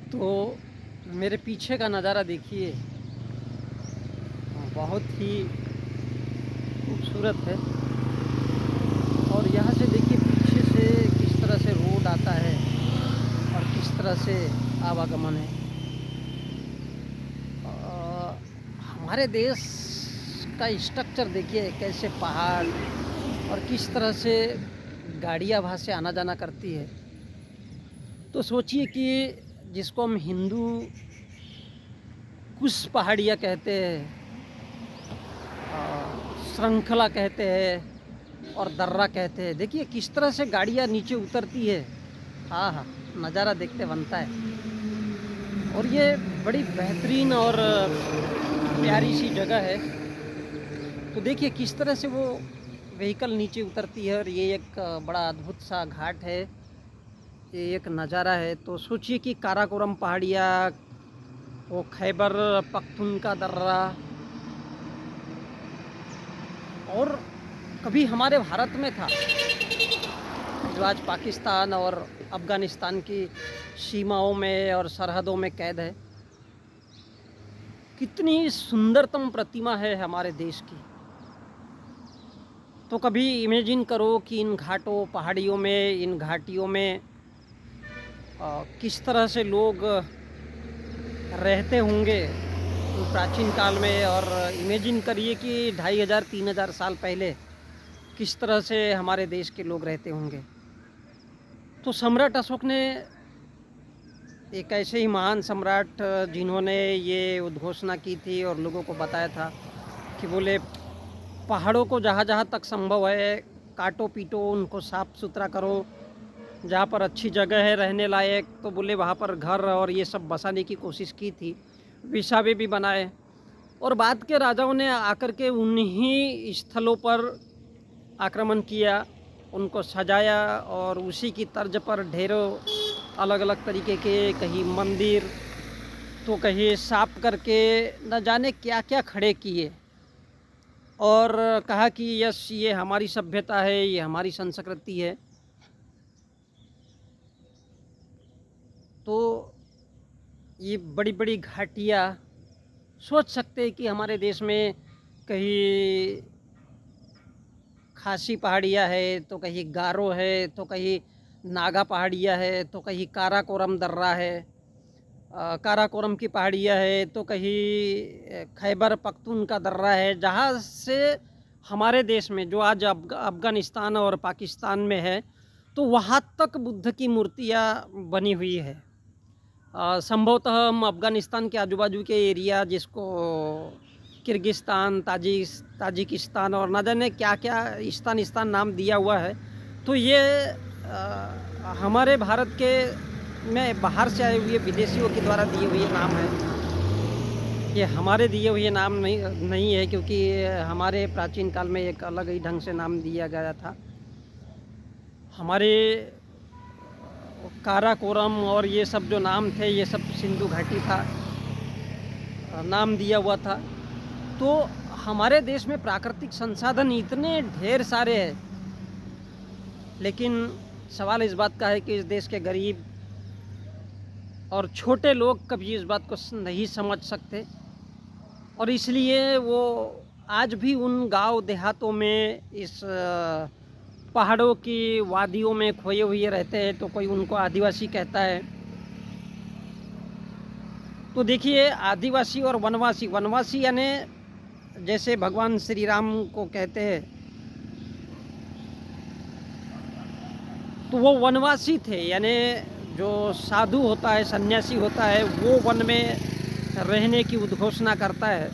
तो मेरे पीछे का नज़ारा देखिए, बहुत ही खूबसूरत है। और यहाँ से देखिए पीछे से किस तरह से रोड आता है और किस तरह से आवागमन है। हमारे देश का स्ट्रक्चर देखिए, कैसे पहाड़ और किस तरह से गाड़ियाँ वहाँ से आना जाना करती है। तो सोचिए कि जिसको हम हिंदू कुश पहाड़ियाँ कहते हैं, श्रृंखला कहते हैं और दर्रा कहते हैं, देखिए किस तरह से गाड़ियाँ नीचे उतरती है। हाँ हाँ, नज़ारा देखते बनता है। और ये बड़ी बेहतरीन और प्यारी सी जगह है। तो देखिए किस तरह से वो व्हीकल नीचे उतरती है। और ये एक बड़ा अद्भुत सा घाट है, ये एक नज़ारा है। तो सोचिए कि काराकोरम पहाड़ियाँ, वो खैबर पख्तूनख्वा दर्रा, और कभी हमारे भारत में था, जो आज पाकिस्तान और अफ़गानिस्तान की सीमाओं में और सरहदों में कैद है। कितनी सुंदरतम प्रतिमा है हमारे देश की। तो कभी इमेजिन करो कि इन घाटों, पहाड़ियों में, इन घाटियों में किस तरह से लोग रहते होंगे प्राचीन काल में। और इमेजिन करिए कि 2500 3000 साल पहले किस तरह से हमारे देश के लोग रहते होंगे। तो सम्राट अशोक ने, एक ऐसे ही महान सम्राट जिन्होंने ये उद्घोषणा की थी और लोगों को बताया था कि बोले पहाड़ों को जहाँ जहाँ तक संभव है काटो पीटो, उनको साफ़ सुथरा करो। जहाँ पर अच्छी जगह है रहने लायक, तो बोले वहाँ पर घर और ये सब बसाने की कोशिश की थी। विसावे भी बनाए। और बाद के राजाओं ने आकर के उन्हीं स्थलों पर आक्रमण किया, उनको सजाया और उसी की तर्ज पर ढेरों अलग अलग तरीके के, कहीं मंदिर तो कहीं साफ करके न जाने क्या क्या खड़े किए। और कहा कि यस, ये हमारी सभ्यता है, ये हमारी संस्कृति है। तो ये बड़ी बड़ी घाटियाँ, सोच सकते हैं कि हमारे देश में कहीं खासी पहाड़ियाँ है, तो कहीं गारो है, तो कहीं नागा पहाड़ियाँ है, तो कहीं काराकोरम दर्रा है, काराकोरम की पहाड़ियाँ है, तो कहीं खैबर पख्तूनख्वा दर्रा है, जहाँ से हमारे देश में जो आज अफ़गानिस्तान और पाकिस्तान में है, तो वहाँ तक बुद्ध की मूर्तियाँ बनी हुई है। संभवतः हम अफ़गानिस्तान के आजू बाजू के एरिया, जिसको किर्गिस्तान, ताजिकिस्तान और न जाने क्या क्या इस्तान नाम दिया हुआ है, तो ये हमारे भारत के में बाहर से आए हुए विदेशियों के द्वारा दिए हुए नाम है। ये हमारे दिए हुए नाम नहीं है, क्योंकि हमारे प्राचीन काल में एक अलग ही ढंग से नाम दिया गया था। हमारे काराकोरम और ये सब जो नाम थे, ये सब सिंधु घाटी था नाम दिया हुआ था। तो हमारे देश में प्राकृतिक संसाधन इतने ढेर सारे हैं, लेकिन सवाल इस बात का है कि इस देश के गरीब और छोटे लोग कभी इस बात को नहीं समझ सकते। और इसलिए वो आज भी उन गांव देहातों में, इस पहाड़ों की वादियों में खोए हुए रहते हैं। तो कोई उनको आदिवासी कहता है। तो देखिए, आदिवासी और वनवासी, वनवासी यानी जैसे भगवान श्री राम को कहते हैं, तो वो वनवासी थे। यानी जो साधु होता है, सन्यासी होता है, वो वन में रहने की उद्घोषणा करता है।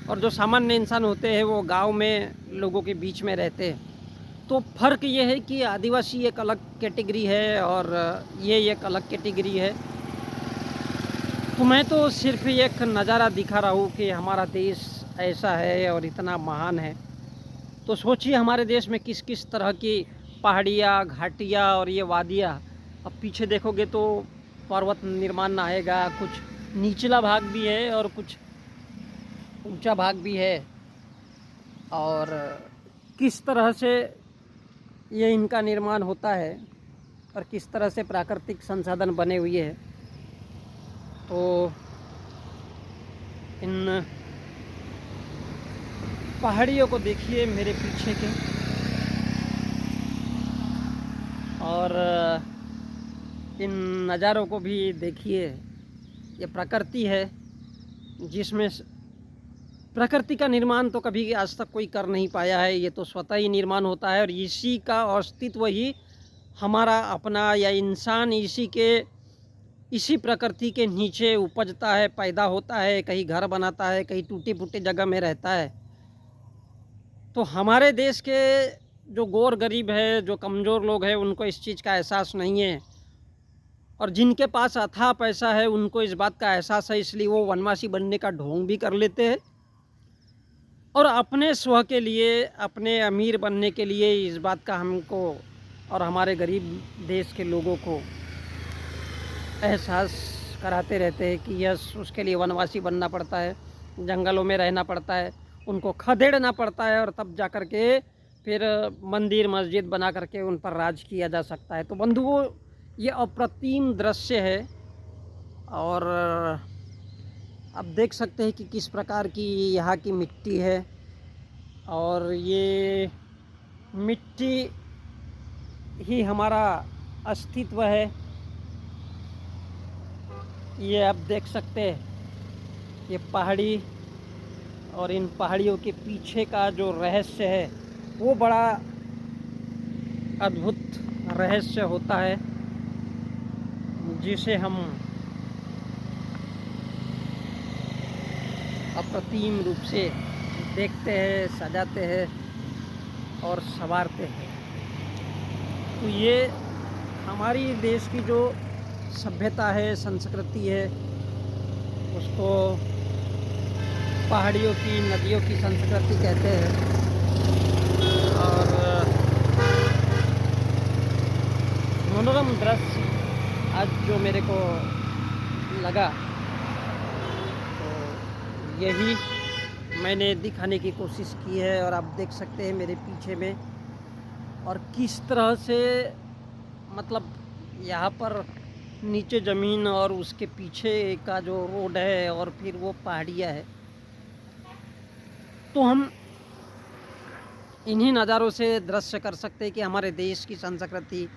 और जो सामान्य इंसान होते हैं, वो गांव में लोगों के बीच में रहते हैं। तो फ़र्क ये है कि आदिवासी एक अलग कैटेगरी है और ये एक अलग कैटेगरी है। तो मैं तो सिर्फ एक नज़ारा दिखा रहा हूँ कि हमारा देश ऐसा है और इतना महान है। तो सोचिए हमारे देश में किस किस तरह की पहाड़ियाँ, घाटियाँ और ये वादियाँ। अब पीछे देखोगे तो पर्वत निर्माण आएगा, कुछ निचला भाग भी है और कुछ ऊंचा भाग भी है। और किस तरह से ये इनका निर्माण होता है और किस तरह से प्राकृतिक संसाधन बने हुए हैं। तो इन पहाड़ियों को देखिए मेरे पीछे के, और इन नज़ारों को भी देखिए। ये प्रकृति है जिसमें प्रकृति का निर्माण तो कभी आज तक कोई कर नहीं पाया है। ये तो स्वतः ही निर्माण होता है, और इसी का अस्तित्व ही हमारा अपना या इंसान इसी प्रकृति के नीचे उपजता है, पैदा होता है, कहीं घर बनाता है, कहीं टूटी फूटी जगह में रहता है। तो हमारे देश के जो गौर गरीब है, जो कमज़ोर लोग हैं, उनको इस चीज़ का एहसास नहीं है, और जिनके पास अथाह पैसा है उनको इस बात का एहसास है, इसलिए वो वनवासी बनने का ढोंग भी कर लेते हैं, और अपने स्व के लिए, अपने अमीर बनने के लिए इस बात का हमको और हमारे गरीब देश के लोगों को एहसास कराते रहते हैं कि यस, उसके लिए वनवासी बनना पड़ता है, जंगलों में रहना पड़ता है, उनको खदेड़ना पड़ता है, और तब जा कर के फिर मंदिर मस्जिद बना करके उन पर राज किया जा सकता है। तो बंधुओं, ये अप्रतिम दृश्य है, और आप देख सकते हैं कि किस प्रकार की यहाँ की मिट्टी है, और ये मिट्टी ही हमारा अस्तित्व है। ये आप देख सकते हैं, ये पहाड़ी, और इन पहाड़ियों के पीछे का जो रहस्य है वो बड़ा अद्भुत रहस्य होता है, जिसे हम अप्रतिम रूप से देखते हैं, सजाते हैं और संवारते हैं। तो ये हमारी देश की जो सभ्यता है, संस्कृति है, उसको पहाड़ियों की, नदियों की संस्कृति कहते हैं। और मनोरम दृश्य आज जो मेरे को लगा, तो यही मैंने दिखाने की कोशिश की है। और आप देख सकते हैं मेरे पीछे में, और किस तरह से मतलब यहाँ पर नीचे ज़मीन और उसके पीछे का जो रोड है और फिर वो पहाड़ियाँ है। तो हम इन्हीं नज़ारों से दृश्य कर सकते हैं कि हमारे देश की संस्कृति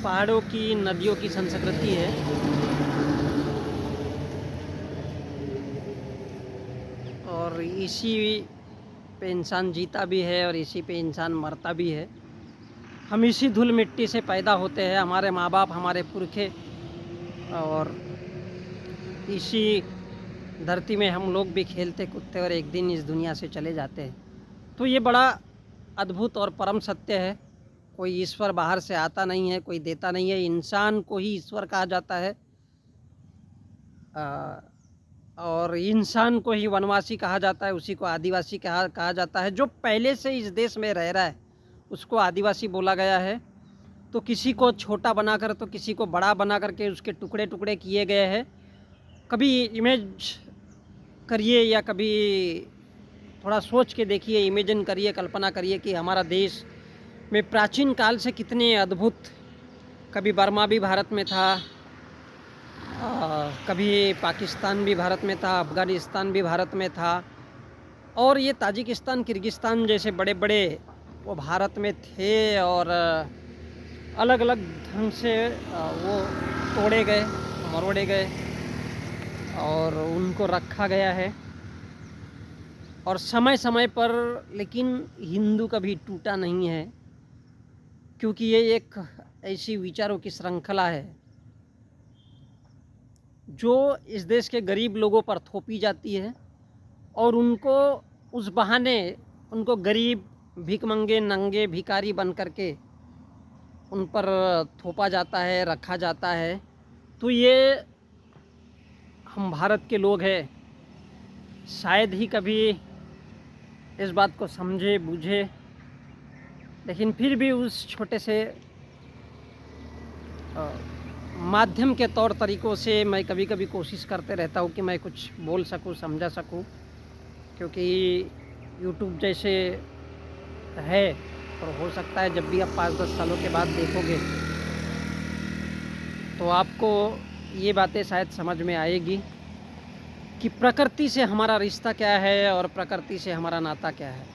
पहाड़ों की, नदियों की संस्कृति है। और इसी पे इंसान जीता भी है और इसी पे इंसान मरता भी है। हम इसी धूल मिट्टी से पैदा होते हैं, हमारे माँ बाप, हमारे पुरखे, और इसी धरती में हम लोग भी खेलते कूदते और एक दिन इस दुनिया से चले जाते हैं। तो ये बड़ा अद्भुत और परम सत्य है। कोई ईश्वर बाहर से आता नहीं है, कोई देता नहीं है, इंसान को ही ईश्वर कहा जाता है, और इंसान को ही वनवासी कहा जाता है, उसी को आदिवासी कहा जाता है। जो पहले से इस देश में रह रहा है उसको आदिवासी बोला गया है। तो किसी को छोटा बनाकर तो किसी को बड़ा बना करके उसके टुकड़े टुकड़े किए गए हैं। कभी इमेज करिए या कभी थोड़ा सोच के देखिए, इमेजिन करिए, कल्पना करिए कि हमारा देश में प्राचीन काल से कितने अद्भुत, कभी बर्मा भी भारत में था, कभी पाकिस्तान भी भारत में था, अफ़गानिस्तान भी भारत में था, और ये ताजिकिस्तान, किर्गिस्तान जैसे बड़े बड़े वो भारत में थे, और अलग अलग ढंग से वो तोड़े गए, मरोड़े गए, और उनको रखा गया है। और समय समय पर लेकिन हिंदू कभी टूटा नहीं है, क्योंकि ये एक ऐसी विचारों की श्रृंखला है जो इस देश के गरीब लोगों पर थोपी जाती है, और उनको उस बहाने उनको गरीब, भिखमंगे, नंगे, भिखारी बन करके उन पर थोपा जाता है, रखा जाता है। तो ये हम भारत के लोग हैं, शायद ही कभी इस बात को समझे बूझे, लेकिन फिर भी उस छोटे से माध्यम के तौर तरीक़ों से मैं कभी कभी कोशिश करते रहता हूँ कि मैं कुछ बोल सकूँ, समझा सकूँ, क्योंकि यूट्यूब जैसे है, और हो सकता है जब भी आप 5-10 सालों के बाद देखोगे, तो आपको ये बातें शायद समझ में आएगी कि प्रकृति से हमारा रिश्ता क्या है और प्रकृति से हमारा नाता क्या है।